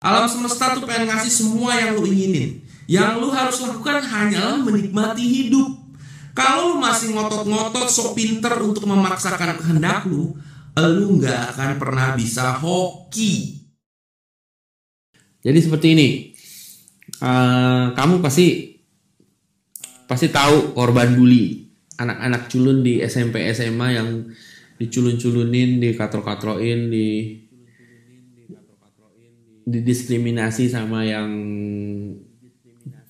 Alam semesta tuh pengen ngasih semua yang lu inginin. Yang lu harus lakukan hanyalah menikmati hidup. Kalau lu masih ngotot-ngotot sok pinter untuk memaksakan kehendak lu nggak akan pernah bisa hoki. Jadi seperti ini. Kamu pasti tahu korban bully. Anak-anak culun di SMP SMA yang diculun-culunin, dikatro-katroin, didiskriminasi sama yang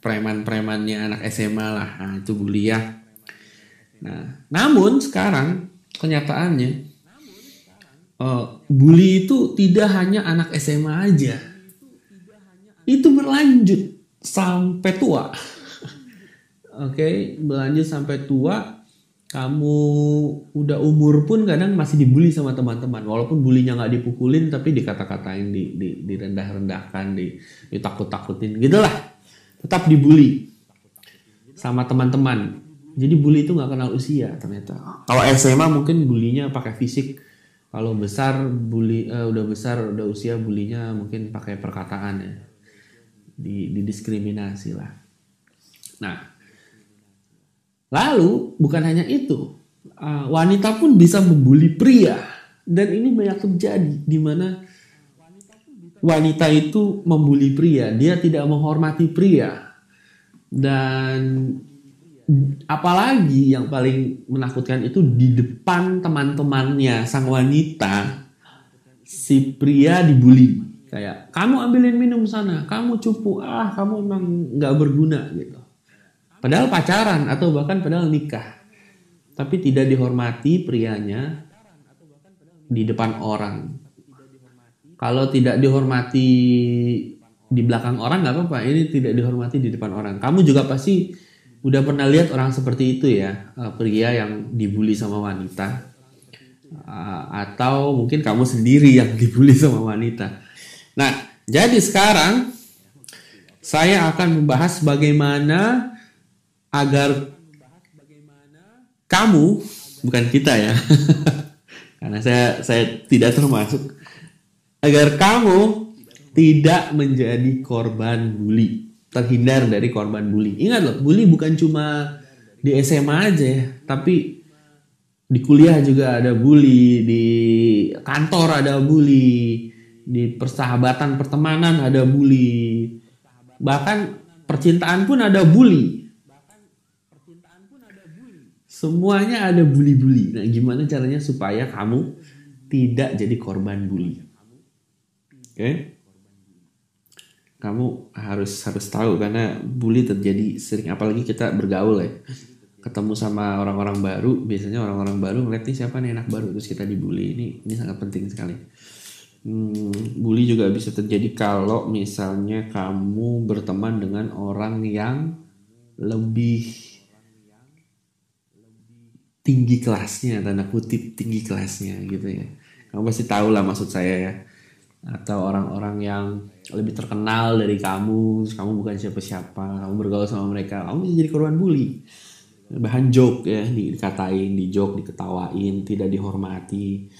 preman-premannya anak SMA lah. Nah, itu bully ya. Nah, namun sekarang kenyataannya bully itu tidak hanya anak SMA aja. Itu berlanjut sampai tua. Oke, berlanjut sampai tua. Kamu udah umur pun kadang masih dibully sama teman-teman. Walaupun bulinya nggak dipukulin, tapi dikata-katain, direndah-rendahkan, ditakut-takutin, gitulah. Tetap dibully sama teman-teman. Jadi bully itu nggak kenal usia ternyata. Kalau SMA mungkin bulinya pakai fisik. Kalau besar udah usia bulinya mungkin pakai perkataan ya. Didiskriminasi lah. Nah, lalu bukan hanya itu, wanita pun bisa membuli pria, dan ini banyak terjadi di mana wanita itu membuli pria, dia tidak menghormati pria, dan apalagi yang paling menakutkan itu di depan teman-temannya sang wanita, si pria dibully. Kayak, kamu ambilin minum sana, kamu cupu, kamu emang gak berguna gitu. Padahal pacaran atau bahkan padahal nikah. Tapi tidak dihormati prianya di depan orang. Kalau tidak dihormati di belakang orang gak apa-apa, ini tidak dihormati di depan orang. Kamu juga pasti udah pernah lihat orang seperti itu ya, pria yang dibully sama wanita. Atau mungkin kamu sendiri yang dibully sama wanita. Nah, jadi sekarang saya akan membahas bagaimana agar kamu, bukan kita ya, karena saya tidak termasuk, agar kamu tidak menjadi korban bully, terhindar dari korban bully. Ingat loh, bully bukan cuma di SMA aja ya, tapi di kuliah juga ada bully, di kantor ada bully, di persahabatan pertemanan ada bully, bahkan percintaan pun ada bully. Semuanya ada bully-bully. Nah, gimana caranya supaya kamu tidak jadi korban bully? Oke? Kamu harus tahu, karena bully terjadi sering, apalagi kita bergaul ya. Ketemu sama orang-orang baru, biasanya orang-orang baru ngeliat nih siapa nih anak baru, terus kita dibully. Ini sangat penting sekali. Bully juga bisa terjadi kalau misalnya kamu berteman dengan orang yang lebih tinggi kelasnya, tanda kutip tinggi kelasnya gitu ya. Kamu pasti tahu lah maksud saya ya. Atau orang-orang yang lebih terkenal dari kamu bukan siapa-siapa, kamu bergaul sama mereka, kamu bisa jadi korban bully. Bahan joke ya, dikatain, diketawain, tidak dihormati.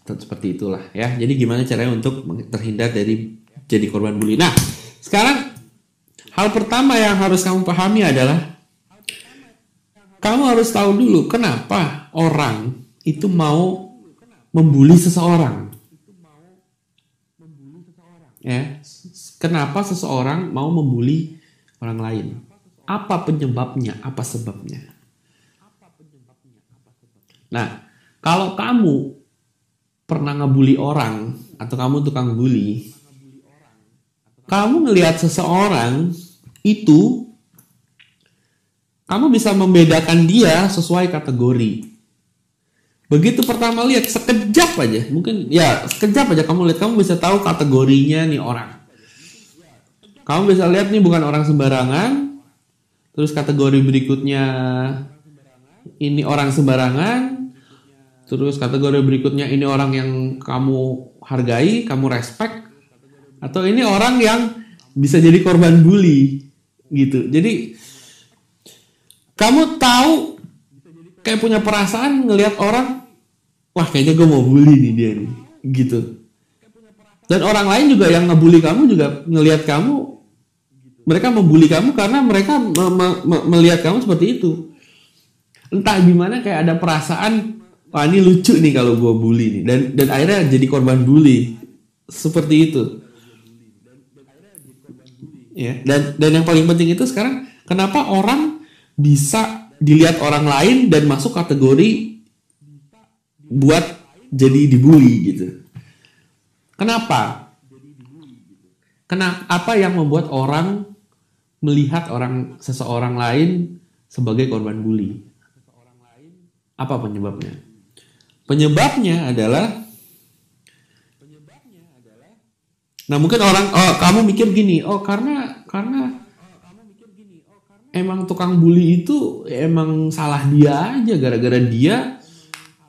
Seperti itulah ya. Jadi gimana caranya untuk terhindar dari jadi korban bully? Nah, sekarang hal pertama yang harus kamu pahami adalah kamu harus tahu dulu kenapa orang itu mau membuli seseorang. Ya, kenapa seseorang mau membuli orang lain? Apa penyebabnya? Apa sebabnya? Nah, kalau kamu pernah ngebully orang atau kamu tukang bully, kamu ngelihat seseorang itu, kamu bisa membedakan dia sesuai kategori. Begitu pertama lihat, sekejap aja, mungkin ya sekejap aja kamu lihat, kamu bisa tahu kategorinya nih orang. Kamu bisa lihat nih bukan orang sembarangan. Terus kategori berikutnya ini orang sembarangan. Terus kategori berikutnya ini orang yang kamu hargai, kamu respect. Atau ini orang yang bisa jadi korban bully gitu. Jadi kamu tahu, kayak punya perasaan ngelihat orang, wah kayaknya gue mau bully nih dia nih gitu. Dan orang lain juga yang ngebully kamu juga ngelihat kamu, mereka membuli kamu karena mereka melihat kamu seperti itu. Entah gimana kayak ada perasaan, wah ini lucu nih kalau gue bully nih, dan akhirnya jadi korban bully seperti itu. Ya, dan yang paling penting itu sekarang, kenapa orang bisa dilihat orang lain dan masuk kategori buat jadi dibully gitu? Kenapa? Apa yang membuat orang melihat seseorang lain sebagai korban bully? Apa penyebabnya? Penyebabnya adalah, nah mungkin kamu mikir gini, karena emang tukang bully itu emang salah dia aja, gara-gara dia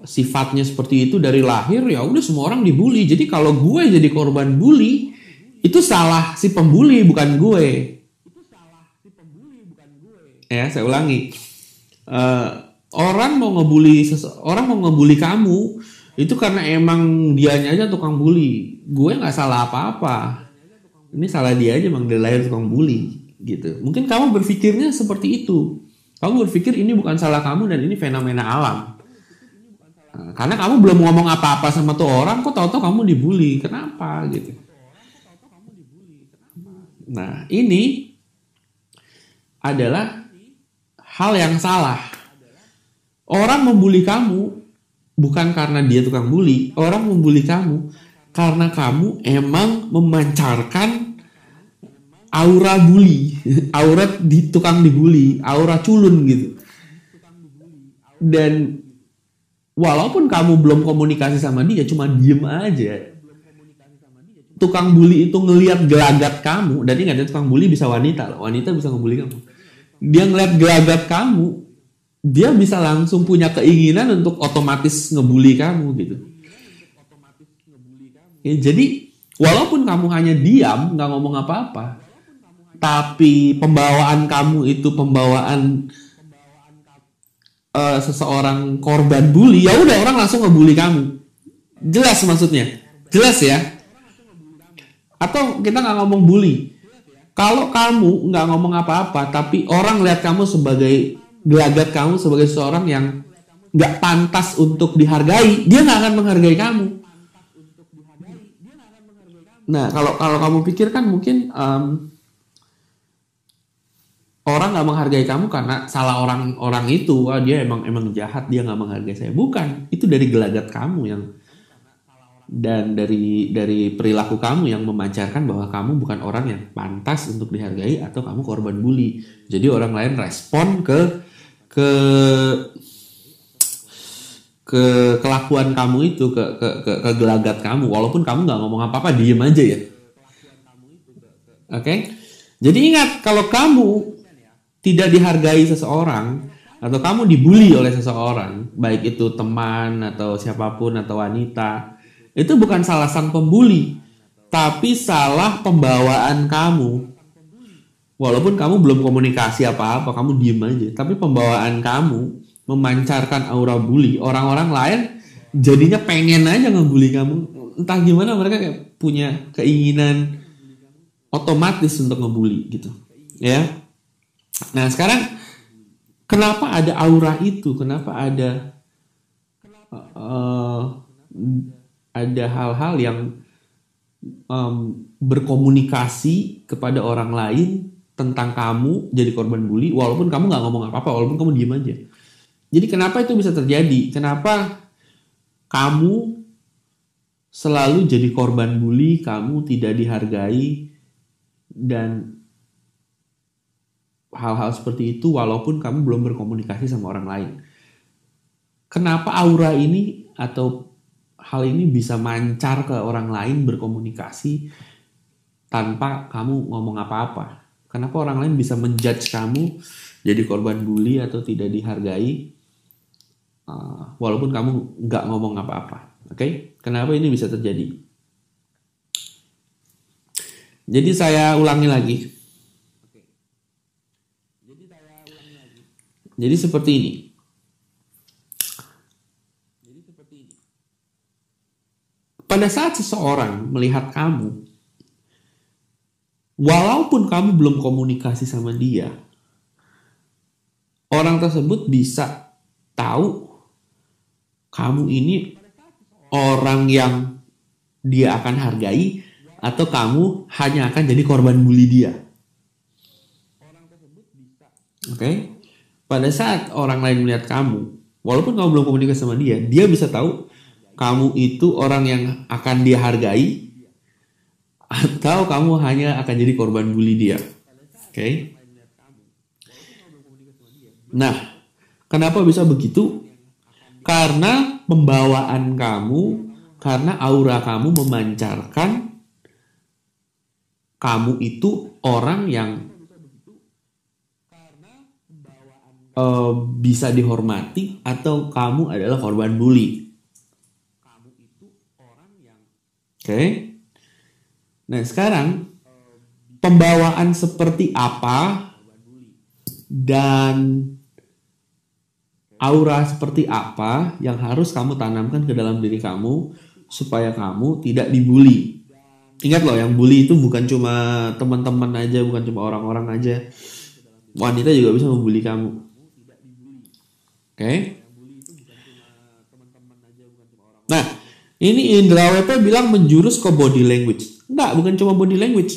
sifatnya seperti itu dari lahir, ya udah semua orang dibully. Jadi kalau gue jadi korban bully, itu salah si pembuli, bukan gue. Ya, saya ulangi. Orang mau ngebully kamu itu karena emang dianya aja tukang bully. Gue nggak salah apa-apa. Ini salah dia aja, emang dari lahir tukang bully gitu. Mungkin kamu berpikirnya seperti itu. Kamu berpikir ini bukan salah kamu dan ini fenomena alam. Karena kamu belum ngomong apa-apa sama tuh orang, kok tahu-tahu kamu dibully. Kenapa gitu? Nah, ini adalah hal yang salah. Orang membuli kamu bukan karena dia tukang bully. Orang membuli kamu karena kamu emang memancarkan aura bully, aura di tukang dibully, aura culun gitu. Dan walaupun kamu belum komunikasi sama dia, cuma diem aja, tukang bully itu ngelihat gelagat kamu. Dan ingat ya, tukang bully bisa wanita bisa ngebully kamu. Dia ngelihat gelagat kamu, dia bisa langsung punya keinginan untuk otomatis ngebully kamu gitu. Ya, jadi walaupun kamu hanya diam, nggak ngomong apa-apa, tapi pembawaan kamu itu pembawaan seseorang korban bully, ya udah orang langsung ngebully kamu. Jelas maksudnya? Jelas ya? Atau kita nggak ngomong bully. Kalau kamu nggak ngomong apa-apa, tapi orang lihat kamu sebagai gelagat, kamu sebagai seseorang yang nggak pantas untuk dihargai, dia nggak akan menghargai kamu. Nah, kalau kamu pikirkan mungkin orang nggak menghargai kamu karena salah orang itu, dia emang jahat, dia nggak menghargai saya. Bukan, itu dari gelagat kamu dan dari perilaku kamu yang memancarkan bahwa kamu bukan orang yang pantas untuk dihargai atau kamu korban bully. Jadi orang lain respon ke kelakuan kamu itu, ke gelagat kamu, walaupun kamu nggak ngomong apa-apa, diem aja ya. Oke? Jadi ingat, kalau kamu tidak dihargai seseorang atau kamu dibully oleh seseorang, baik itu teman atau siapapun atau wanita, itu bukan salah sang pembuli, tapi salah pembawaan kamu. Walaupun kamu belum komunikasi apa-apa, kamu diem aja, tapi pembawaan kamu memancarkan aura bully. Orang-orang lain jadinya pengen aja ngebully kamu. Entah gimana, mereka kayak punya keinginan otomatis untuk ngebully gitu. Ya. Nah, sekarang kenapa ada aura itu? Kenapa ada hal-hal yang berkomunikasi kepada orang lain tentang kamu jadi korban bully, walaupun kamu nggak ngomong apa-apa, walaupun kamu diem aja. Jadi kenapa itu bisa terjadi? Kenapa kamu selalu jadi korban bully, kamu tidak dihargai, dan hal-hal seperti itu walaupun kamu belum berkomunikasi sama orang lain? Kenapa aura ini atau hal ini bisa mancar ke orang lain, berkomunikasi tanpa kamu ngomong apa-apa? Kenapa orang lain bisa menjudge kamu jadi korban bully atau tidak dihargai walaupun kamu nggak ngomong apa-apa? Oke? Kenapa ini bisa terjadi? Jadi saya ulangi lagi. Jadi seperti ini. pada saat seseorang melihat kamu, walaupun kamu belum komunikasi sama dia, orang tersebut bisa tahu kamu ini orang yang dia akan hargai atau kamu hanya akan jadi korban bully dia. Oke? Pada saat orang lain melihat kamu, walaupun kamu belum komunikasi sama dia, dia bisa tahu kamu itu orang yang akan dia hargai atau kamu hanya akan jadi korban bully dia. Oke? Nah, kenapa bisa begitu? Karena pembawaan kamu, karena aura kamu memancarkan kamu itu orang yang bisa dihormati atau kamu adalah korban bully. Oke. Nah, sekarang pembawaan seperti apa dan aura seperti apa yang harus kamu tanamkan ke dalam diri kamu supaya kamu tidak dibully. Ingat loh, yang bully itu bukan cuma teman-teman aja, bukan cuma orang-orang aja. Wanita juga bisa membuli kamu. Oke? Nah, ini Indra WP bilang menjurus ke body language. Enggak, bukan cuma body language.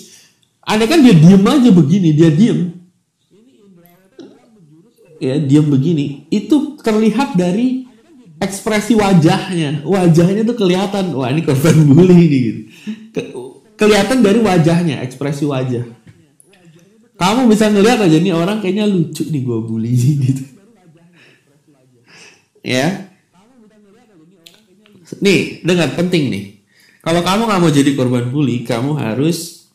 Ada kan dia diem aja begini, dia diem. Ya, diem begini. Itu terlihat dari ekspresi wajahnya. Wajahnya tuh kelihatan, wah ini korban bully nih gitu. Kelihatan dari wajahnya, ekspresi wajah. Kamu bisa ngelihat aja nih orang kayaknya lucu nih gue bully gitu. Ya. Nih, dengar penting nih. Kalau kamu nggak mau jadi korban bully, kamu harus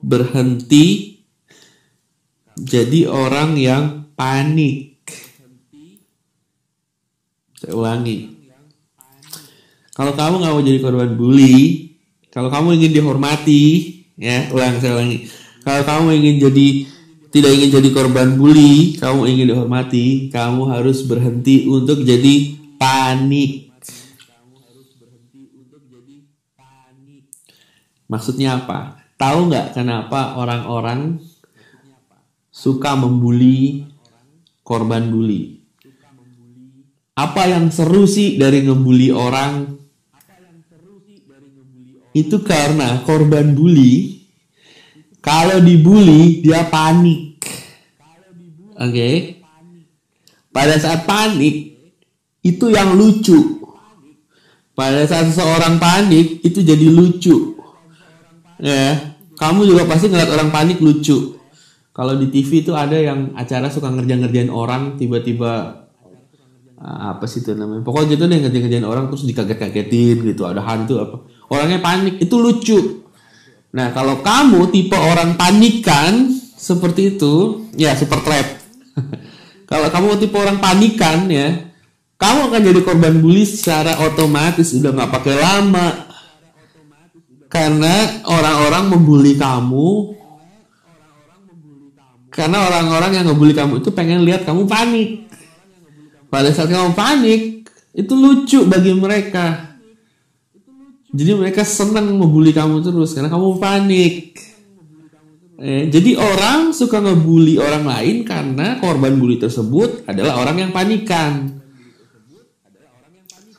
berhenti jadi orang yang panik. Saya ulangi. Kalau kamu nggak mau jadi korban bully, kalau kamu ingin dihormati, ya, saya ulangi. Kalau kamu tidak ingin jadi korban bully, kamu ingin dihormati, kamu harus berhenti untuk jadi panik. Maksudnya apa? Tahu nggak kenapa orang-orang suka membuli korban bully? Apa yang seru sih dari ngebully orang? Itu karena korban bully, kalau dibully dia panik. Oke? Pada saat panik itu yang lucu. Pada saat seseorang panik itu jadi lucu. Ya, kamu juga pasti ngeliat orang panik lucu. Kalau di TV itu ada yang acara suka ngerjain orang, tiba-tiba apa sih itu namanya? Pokoknya gitu deh, ngerjain orang terus dikaget-kagetin gitu, ada hantu apa. Orangnya panik, itu lucu. Nah, kalau kamu tipe orang panikan seperti itu, ya super trap. Kalau kamu tipe orang panikan ya, kamu akan jadi korban bully secara otomatis, udah nggak pakai lama. Karena orang-orang membuli kamu. Karena orang-orang yang ngebully kamu itu pengen lihat kamu panik. Pada saat kamu panik, itu lucu bagi mereka. Jadi mereka senang membuli kamu terus karena kamu panik. Jadi orang suka ngebully orang lain karena korban bully tersebut adalah orang yang panikan.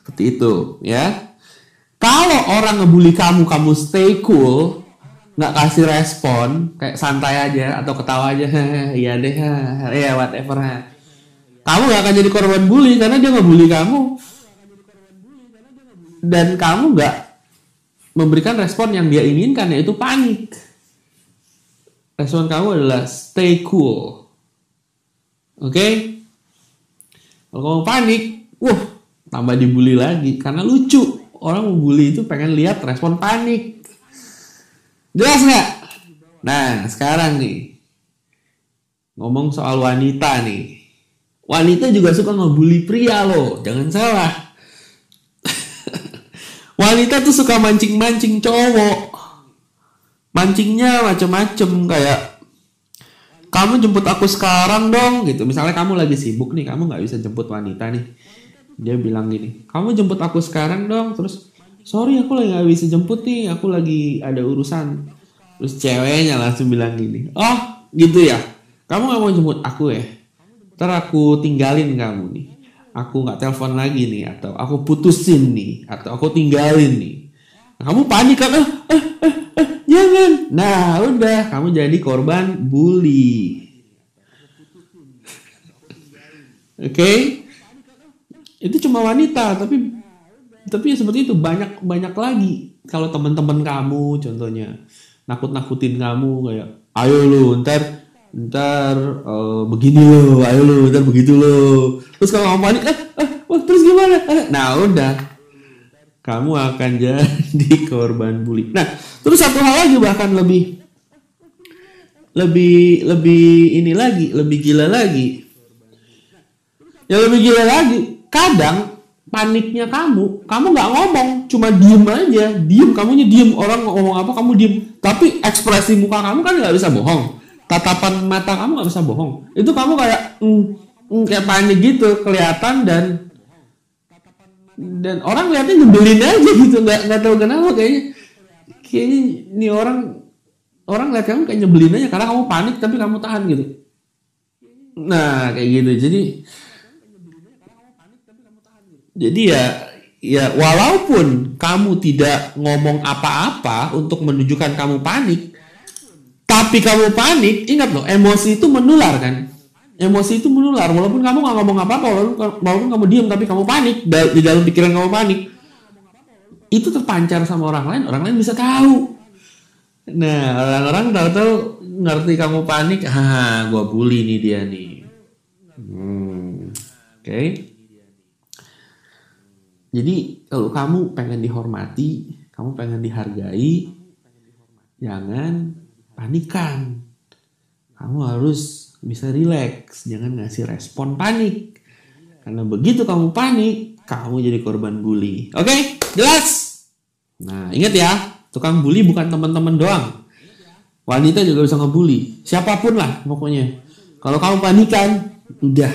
Seperti itu, ya. Kalau orang ngebully kamu, kamu stay cool, nggak kasih respon, kayak santai aja atau ketawa aja, iya deh, ya whatever. Kamu nggak akan jadi korban bully karena dia ngebully kamu, dan kamu nggak memberikan respon yang dia inginkan, yaitu panik. Respon kamu adalah stay cool. Oke? Kalau kamu panik, tambah dibully lagi karena lucu. Orang membuli itu pengen lihat respon panik. Jelas nggak? Nah, sekarang nih ngomong soal wanita nih. Wanita juga suka ngebully pria loh, jangan salah. Wanita tuh suka mancing-mancing cowok. Mancingnya macem-macem, kayak kamu jemput aku sekarang dong gitu. Misalnya kamu lagi sibuk nih, kamu nggak bisa jemput wanita nih. Dia bilang gini, kamu jemput aku sekarang dong. Terus, sorry aku lagi gak bisa jemput nih, aku lagi ada urusan. Terus ceweknya langsung bilang gini, oh gitu ya, kamu gak mau jemput aku ya? Ntar aku tinggalin kamu nih, aku gak telepon lagi nih, atau aku putusin nih, atau aku tinggalin nih. Nah, kamu panik kan, jangan. Nah udah, kamu jadi korban bully. Oke? Itu cuma wanita, tapi ya seperti itu, banyak lagi. Kalau teman-teman kamu contohnya nakut-nakutin kamu kayak, ayo lu ntar begini lo, ayo lu ntar begitu lo. Terus kalau kamu panik, terus gimana? Nah udah, kamu akan jadi korban bully. Nah terus satu hal lagi, bahkan lebih ini lagi, lebih gila lagi. Yang lebih gila lagi, kadang paniknya kamu nggak ngomong, cuma diem aja, kamunya diem, orang ngomong apa kamu diem, tapi ekspresi muka kamu kan nggak bisa bohong, tatapan mata kamu nggak bisa bohong, itu kamu kayak kayak panik gitu kelihatan, dan orang lihatnya nyebelin aja gitu, nggak tahu kenapa, kayaknya ini orang lihat kamu kayak nyebelin aja karena kamu panik tapi kamu tahan gitu. Nah kayak gitu, jadi ya walaupun kamu tidak ngomong apa-apa untuk menunjukkan kamu panik, tapi kamu panik, ingat loh, emosi itu menular kan. Emosi itu menular, walaupun kamu nggak ngomong apa-apa, walaupun kamu diam tapi kamu panik, di dalam pikiran kamu panik, itu terpancar sama orang lain bisa tahu. Nah orang-orang tahu-tahu ngerti kamu panik, gua bully nih dia nih. Oke. Jadi kalau kamu pengen dihormati, kamu pengen dihargai, jangan panikan. Kamu harus bisa rileks, jangan ngasih respon panik. Karena begitu kamu panik, kamu jadi korban bully. Oke, jelas? Nah, ingat ya, tukang bully bukan teman-teman doang. Wanita juga bisa ngebully, siapapun lah pokoknya. Kalau kamu panikan, udah,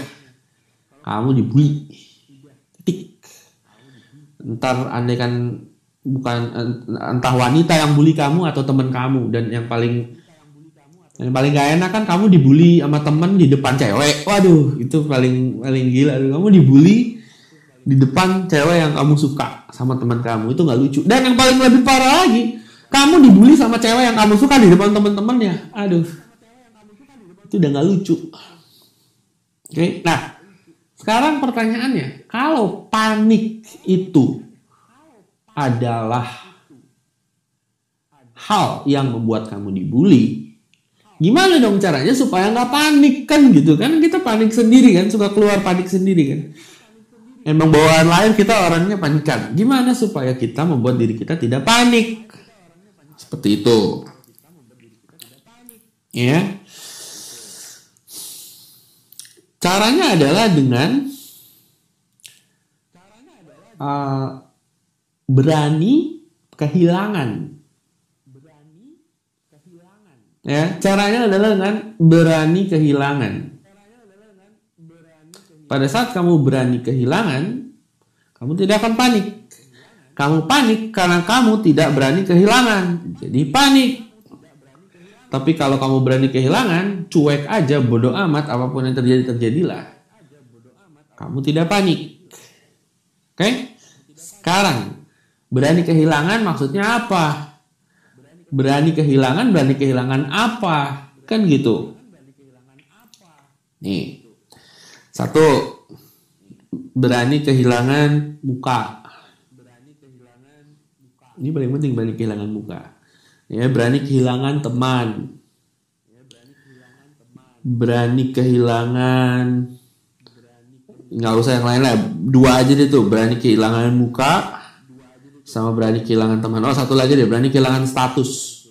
kamu dibully. Ntar andaikan bukan entah wanita yang bully kamu atau teman kamu, dan yang paling gak enak kan kamu dibully sama temen di depan cewek. Waduh, itu paling gila. Kamu dibully di depan cewek yang kamu suka sama teman kamu, itu nggak lucu. Dan yang paling lebih parah lagi, kamu dibully sama cewek yang kamu suka di depan teman-temannya. Aduh, itu udah nggak lucu. Oke, nah sekarang pertanyaannya, kalau panik itu adalah hal yang membuat kamu dibully, gimana dong caranya supaya nggak panik kan gitu kan? Kita panik sendiri kan, suka keluar panik sendiri kan. Emang bawaan lain kita orangnya panikan. Gimana supaya kita membuat diri kita tidak panik? Seperti itu. Ya. Caranya adalah dengan berani kehilangan. Ya, caranya adalah dengan berani kehilangan. Pada saat kamu berani kehilangan, kamu tidak akan panik. Kamu panik karena kamu tidak berani kehilangan. Jadi panik. Tapi kalau kamu berani kehilangan, cuek aja, bodoh amat, apapun yang terjadi, terjadilah. Kamu tidak panik. Oke? Sekarang, berani kehilangan maksudnya apa? Berani kehilangan apa? Kan gitu. Nih. Satu, berani kehilangan muka. Ini paling penting, berani kehilangan muka. Ya, berani kehilangan teman, berani kehilangan, nggak usah yang lain lah, 2 aja deh tuh, berani kehilangan muka sama berani kehilangan teman. Oh, satu lagi deh, berani kehilangan status.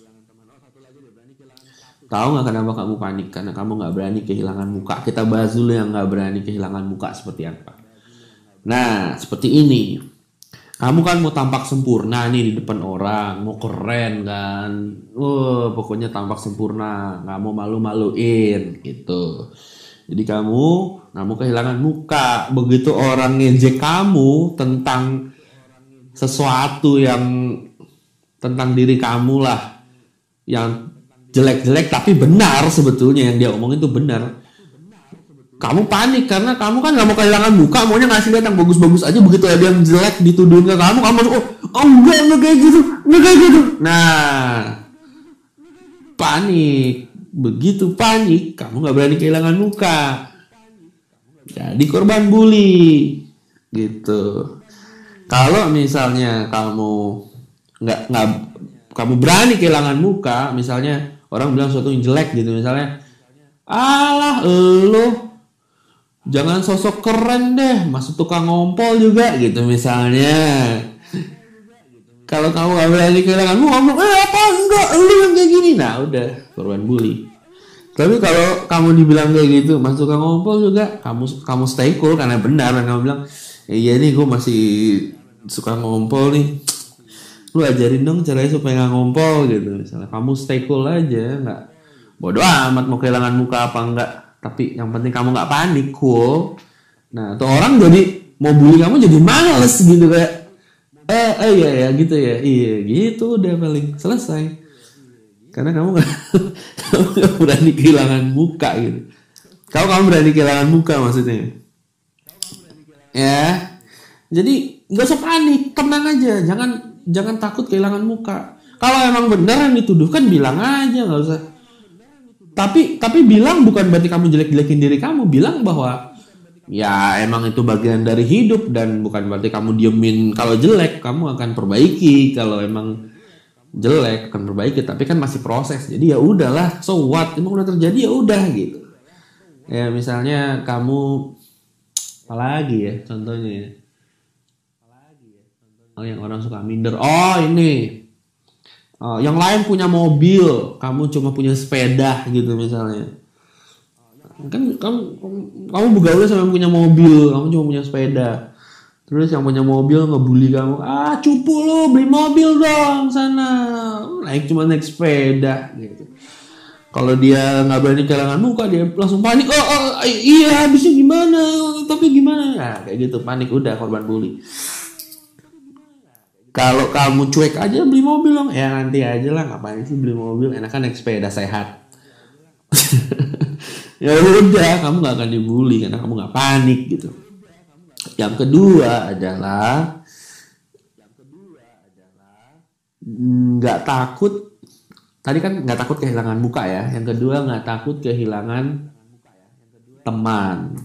Tahu nggak kenapa kamu panik? Karena kamu nggak berani kehilangan muka. Kita bahas dulu yang nggak berani kehilangan muka seperti apa. Nah, seperti ini. Kamu kan mau tampak sempurna nih di depan orang, mau keren kan, pokoknya tampak sempurna, nggak mau malu-maluin gitu. Jadi kamu kehilangan muka. Begitu orang ngejek kamu tentang sesuatu yang tentang diri kamu lah, yang jelek-jelek tapi benar, sebetulnya yang dia omongin itu benar, kamu panik karena kamu kan nggak mau kehilangan muka, maunya ngasih lihat yang bagus-bagus aja. Begitu ada yang jelek dituduhin ke kamu enggak kayak gitu. Nah, panik. Begitu panik, kamu nggak berani kehilangan muka, jadi korban bully gitu. Kalau misalnya kamu berani kehilangan muka, misalnya orang bilang sesuatu yang jelek gitu, misalnya, alah lo jangan sosok keren deh, masuk tukang ngompol juga gitu misalnya. Kalau kamu gak berani kehilangan muka, apa enggak, lu yang kayak gini, nah udah korban bully. Tapi kalau kamu dibilang kayak gitu, masuk tukang ngompol juga, kamu stay cool karena benar, dan kamu bilang, iya nih gue masih suka ngompol nih, lu ajarin dong caranya supaya gak ngompol gitu misalnya. Kamu stay cool aja, nggak bodoh amat mau kehilangan muka apa enggak, tapi yang penting kamu nggak panik, cool. Nah, tuh orang jadi mau bully kamu jadi males gitu, kayak iya gitu ya, iya gitu, udah paling selesai karena kamu nggak berani kehilangan muka gitu. Kalau kamu berani kehilangan muka maksudnya ya, jadi nggak usah panik, tenang aja, jangan takut kehilangan muka. Kalau emang benar yang dituduhkan, bilang aja, nggak usah. Tapi bilang bukan berarti kamu jelek-jelekin diri kamu. Bilang bahwa ya emang itu bagian dari hidup, dan bukan berarti kamu diemin kalau jelek. Kamu akan perbaiki, kalau emang jelek akan perbaiki. Tapi kan masih proses. Jadi ya udahlah, so what? Emang udah terjadi ya udah gitu. Ya misalnya kamu, apalagi ya contohnya ya. Oh, yang orang suka minder. Oh ini, yang lain punya mobil, kamu cuma punya sepeda gitu misalnya. Kan kamu begaul sama yang punya mobil, kamu cuma punya sepeda. Terus yang punya mobil ngebully kamu, cupu lo beli mobil dong sana, naik sepeda gitu. Kalau dia nggak berani kehilangan muka, dia langsung panik. Iya habisnya gimana? Tapi gimana? Nah, kayak gitu, panik, udah korban bully. Kalau kamu cuek aja, beli mobil dong. Ya nanti aja lah, ngapain sih beli mobil? Enakan naik sepeda sehat. Ya udah, kamu gak akan dibully karena kamu gak panik gitu. Yang kedua adalah gak takut. Tadi kan gak takut kehilangan muka ya. Yang kedua gak takut kehilangan teman.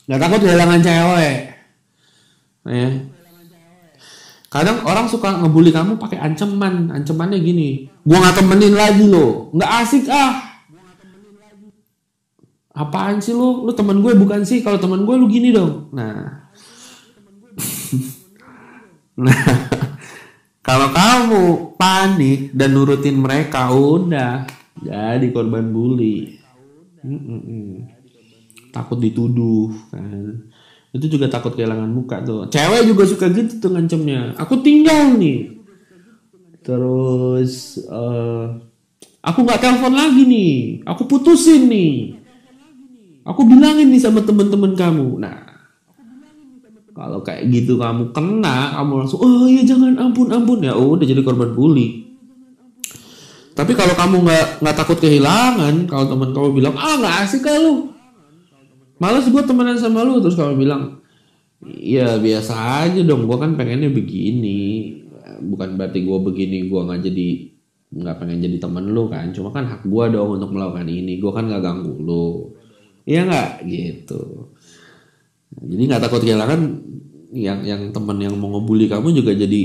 Gak takut kehilangan cewek. Ya. Kadang orang suka ngebully kamu pakai ancaman. Ancamannya gini, gua nggak temenin lagi lo, nggak asik apaan sih lu teman gue bukan sih, kalau teman gue lu gini dong. Nah kalau kamu panik dan nurutin mereka, udah jadi korban bully. Takut dituduh kan. Itu juga takut kehilangan muka tuh. Cewek juga suka gitu tuh ngancemnya. Aku tinggal nih. Terus aku gak telepon lagi nih. Aku putusin nih. Aku bilangin nih sama teman-teman kamu. Nah, kalau kayak gitu kamu kena, kamu langsung, oh iya jangan, ampun. Ya udah jadi korban bully. Tapi kalau kamu nggak takut kehilangan, kalau teman kamu bilang, nggak asik kan lu, malas gue temenan sama lu, terus kamu bilang, iya biasa aja dong, gue kan pengennya begini, bukan berarti gue begini gue nggak pengen jadi temen lu kan, cuma kan hak gue dong untuk melakukan ini, gue kan nggak ganggu lu, iya nggak gitu. Jadi nggak takut kehilangan, yang temen yang mau ngebully kamu juga jadi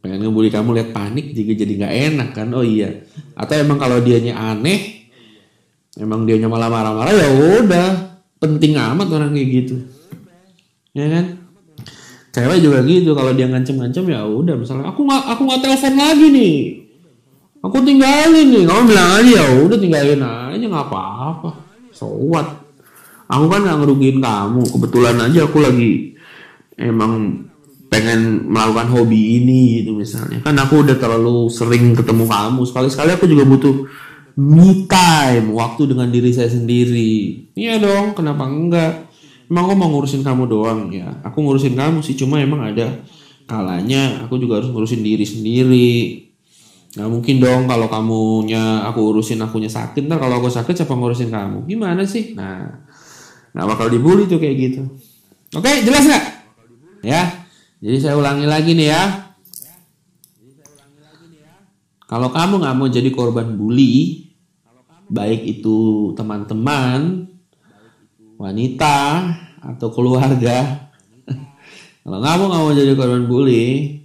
pengen ngebully kamu, lihat panik juga jadi nggak enak kan. Oh iya, atau emang kalau dianya aneh, emang dianya malah marah-marah, ya udah, penting amat orang kayak gitu, ya kan. Cewek juga gitu, kalau dia ngancem-ngancem ya udah, misalnya aku nggak telepon lagi nih, aku tinggalin nih, kamu bilang aja ya udah tinggalin aja, nggak apa-apa, so what, aku kan nggak ngerugiin kamu, kebetulan aja aku lagi emang pengen melakukan hobi ini gitu misalnya, kan aku udah terlalu sering ketemu kamu, sekali-sekali aku juga butuh Me time, waktu dengan diri saya sendiri. Iya dong, kenapa enggak? Emang aku mau ngurusin kamu doang ya? Aku ngurusin kamu sih, cuma emang ada kalanya aku juga harus ngurusin diri sendiri. Nggak mungkin dong kalau kamunya aku urusin, akunya sakit. Ntar kalau aku sakit siapa ngurusin kamu? Gimana sih? Nah, nggak bakal dibully tuh kayak gitu. Oke, jelas nggak? Ya, jadi saya ulangi lagi nih ya. Kalau kamu nggak mau jadi korban bully, baik itu teman-teman, wanita, atau keluarga, kalau kamu nggak mau jadi korban bully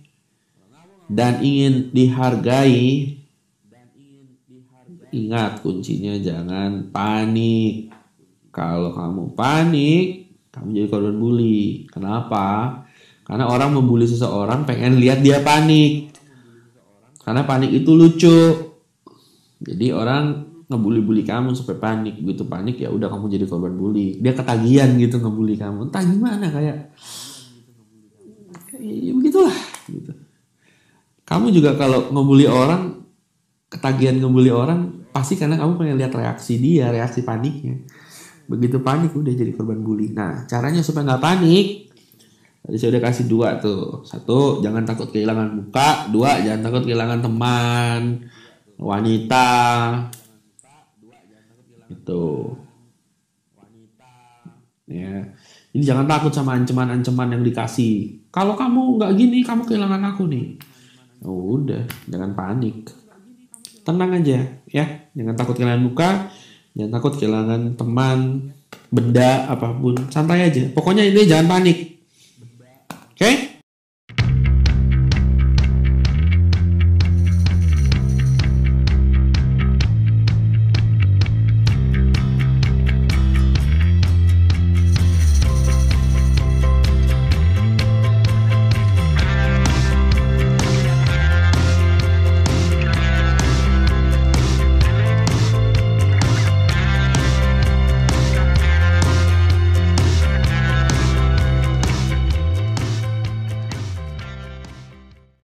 dan ingin dihargai, ingat kuncinya jangan panik. Kalau kamu panik, kamu jadi korban bully. Kenapa? Karena orang membuli seseorang pengen lihat dia panik. Karena panik itu lucu. Jadi orang ngebully-bully kamu sampai panik. Begitu panik ya udah kamu jadi korban bully. Dia ketagihan gitu ngebully kamu. Entah gimana kayak ya begitulah gitu. Kamu juga kalau ngebully orang, ketagihan ngebully orang, pasti karena kamu pengen lihat reaksi dia, reaksi paniknya. Begitu panik udah jadi korban bully. Nah, caranya supaya nggak panik, tadi saya udah kasih 2 tuh. 1, jangan takut kehilangan muka. 2, jangan takut kehilangan teman, wanita. Itu. Ya. Jadi jangan takut sama ancaman-ancaman yang dikasih. Kalau kamu nggak gini, kamu kehilangan aku nih. Oh, udah, jangan panik. Tenang aja, ya. Jangan takut kehilangan muka, jangan takut kehilangan teman, benda apapun. Santai aja. Pokoknya ini jangan panik. Oke?